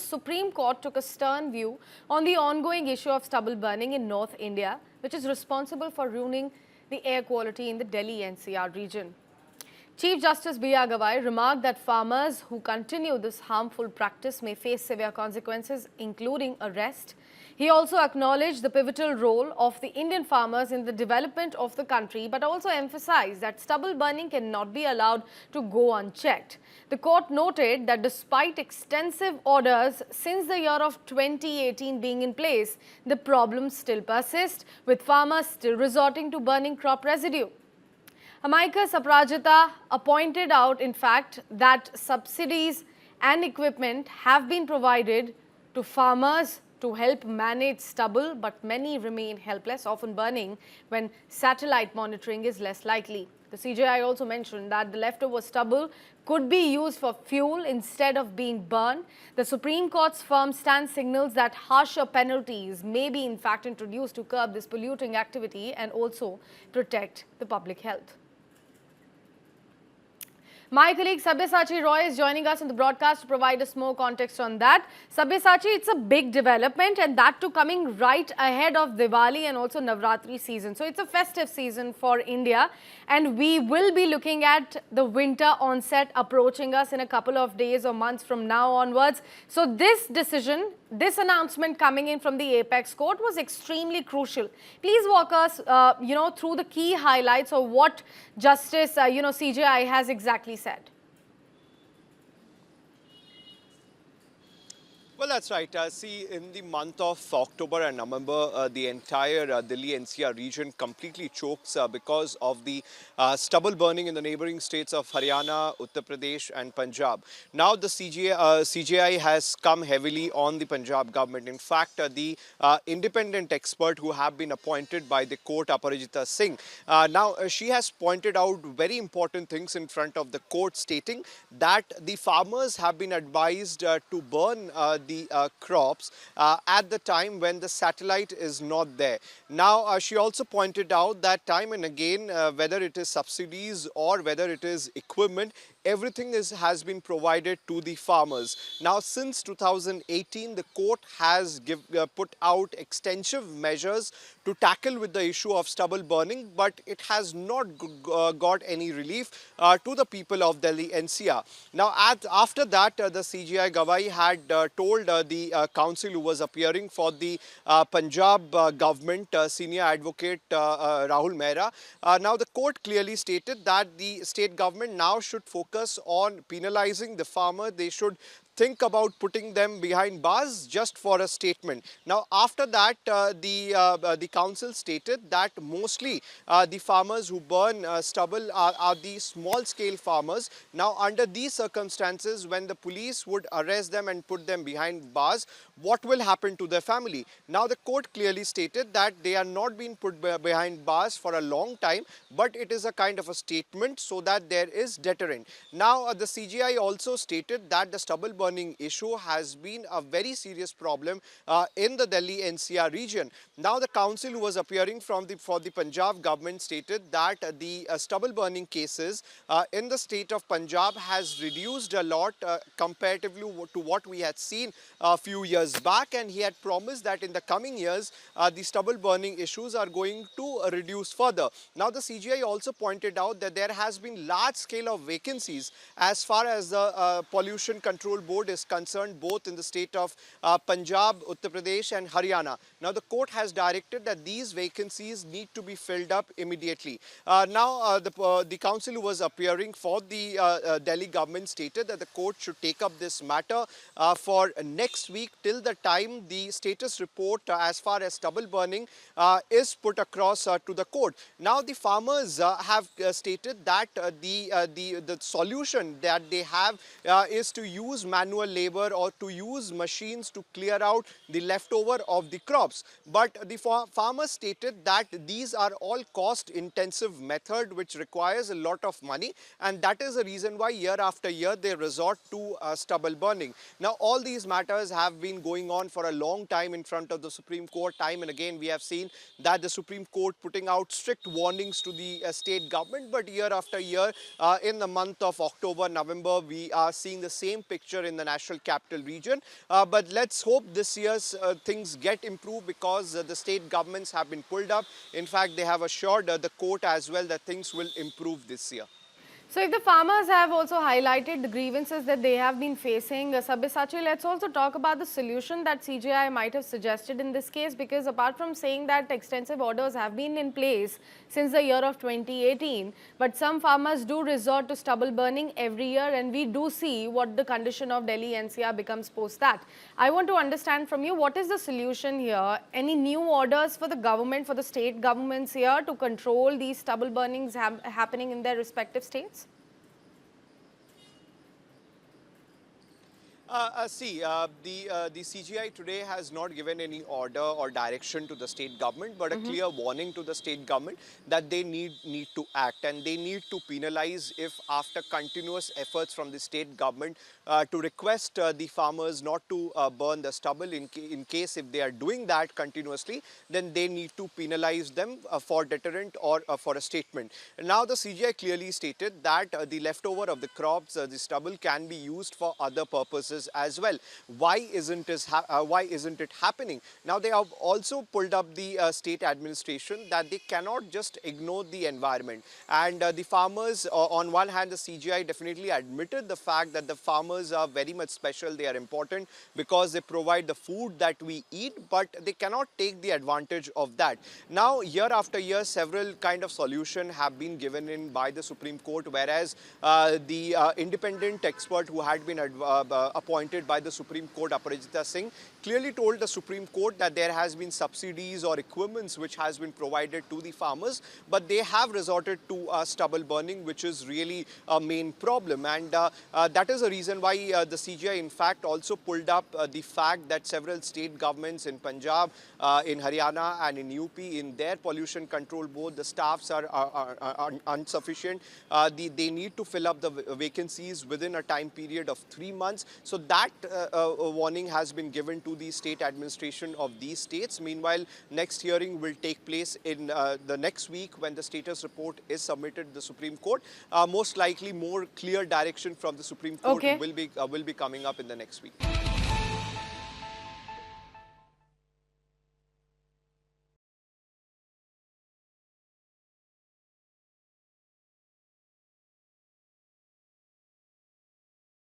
Supreme Court took a stern view on the ongoing issue of stubble burning in North India, which is responsible for ruining the air quality in the Delhi NCR region. Chief Justice B.R. Gavai remarked that farmers who continue this harmful practice may face severe consequences, including arrest. He also acknowledged the pivotal role of the Indian farmers in the development of the country, but also emphasized that stubble burning cannot be allowed to go unchecked. The court noted that despite extensive orders since the year of 2018 being in place, the problems still persist, with farmers still resorting to burning crop residue. Amicus Aparajita pointed out, in fact, that subsidies and equipment have been provided to farmers to help manage stubble, but many remain helpless, often burning when satellite monitoring is less likely. The CJI also mentioned that the leftover stubble could be used for fuel instead of being burned. The Supreme Court's firm stance signals that harsher penalties may be in fact introduced to curb this polluting activity and also protect the public health. My colleague Sabyasachi Roy is joining us in the broadcast to provide us more context on that. Sabyasachi, it's a big development, and that too coming right ahead of Diwali and also Navratri season. So it's a festive season for India, and we will be looking at the winter onset approaching us in a couple of days or months from now onwards. So this decision, this announcement coming in from the Apex Court was extremely crucial. Please walk us, through the key highlights of what Justice, CJI has exactly said. Well, that's right. See, in the month of October and November, the entire Delhi NCR region completely chokes because of the stubble burning in the neighboring states of Haryana, Uttar Pradesh and Punjab. Now, the CJI has come heavily on the Punjab government. In fact, the independent expert who have been appointed by the court, Aparajita Singh, she has pointed out very important things in front of the court, stating that the farmers have been advised to burn the crops at the time when the satellite is not there. Now, she also pointed out that time and again, whether it is subsidies or whether it is equipment, everything has been provided to the farmers. Now, since 2018, the court has put out extensive measures to tackle with the issue of stubble burning, but it has not got any relief to the people of Delhi NCR. Now, after that, the CJI Gavai had told the counsel who was appearing for the Punjab government, senior advocate Rahul Mehra. Now, the court clearly stated that the state government now should focus on penalizing the farmer. They should think about putting them behind bars just for a statement. Now, after that, the council stated that mostly the farmers who burn stubble are the small-scale farmers. Now, under these circumstances, when the police would arrest them and put them behind bars, what will happen to their family? Now, the court clearly stated that they are not being put behind bars for a long time, but it is a kind of a statement so that there is deterrent. Now, the CJI also stated that the stubble burning issue has been a very serious problem in the Delhi NCR region. Now, the council who was appearing for the Punjab government stated that the stubble burning cases in the state of Punjab has reduced a lot comparatively to what we had seen a few years back, and he had promised that in the coming years the stubble burning issues are going to reduce further. Now, the CJI also pointed out that there has been large scale of vacancies as far as the Pollution Control Board is concerned, both in the state of Punjab, Uttar Pradesh and Haryana. Now, the court has directed that these vacancies need to be filled up immediately. The counsel who was appearing for the Delhi government stated that the court should take up this matter for next week, till the time the status report as far as stubble burning is put across to the court. Now, the farmers have stated that the solution that they have is to use manual labor or to use machines to clear out the leftover of the crops. But the farmers stated that these are all cost-intensive method which requires a lot of money, and that is the reason why year after year they resort to stubble burning. Now, all these matters have been going on for a long time in front of the Supreme Court. Time and again we have seen that the Supreme Court putting out strict warnings to the state government, but year after year in the month of October, November, we are seeing the same picture in the national capital region. But let's hope this year's things get improved, because the state governments have been pulled up. In fact, they have assured the court as well that things will improve this year. So if the farmers have also highlighted the grievances that they have been facing, Sabyasachi, let's also talk about the solution that CJI might have suggested in this case, because apart from saying that extensive orders have been in place since the year of 2018, but some farmers do resort to stubble burning every year, and we do see what the condition of Delhi NCR becomes post that. I want to understand from you, what is the solution here? Any new orders for the government, for the state governments here to control these stubble burnings happening in their respective states? The CGI today has not given any order or direction to the state government, but a clear warning to the state government that they need to act, and they need to penalize if, after continuous efforts from the state government to request the farmers not to burn the stubble, in case if they are doing that continuously, then they need to penalize them for deterrent or for a statement. Now the CGI clearly stated that the leftover of the crops, the stubble, can be used for other purposes as well. Why isn't it happening? Now they have also pulled up the state administration that they cannot just ignore the environment, and the farmers, on one hand, the CGI definitely admitted the fact that the farmers are very much special. They are important because they provide the food that we eat, but they cannot take the advantage of that. Now, year after year, several kind of solution have been given in by the Supreme Court, whereas the independent expert who had been appointed by the Supreme Court, Aparajita Singh, clearly told the Supreme Court that there has been subsidies or equipments which has been provided to the farmers, but they have resorted to stubble burning, which is really a main problem. And that is the reason why the CGI, in fact, also pulled up the fact that several state governments in Punjab, in Haryana and in UP, in their pollution control board, the staffs are insufficient. They need to fill up the vacancies within a time period of 3 months. So that warning has been given to the state administration of these states. Meanwhile, next hearing will take place in the next week, when the status report is submitted to the Supreme Court. Most likely more clear direction from the Supreme Court will be coming up in the next week.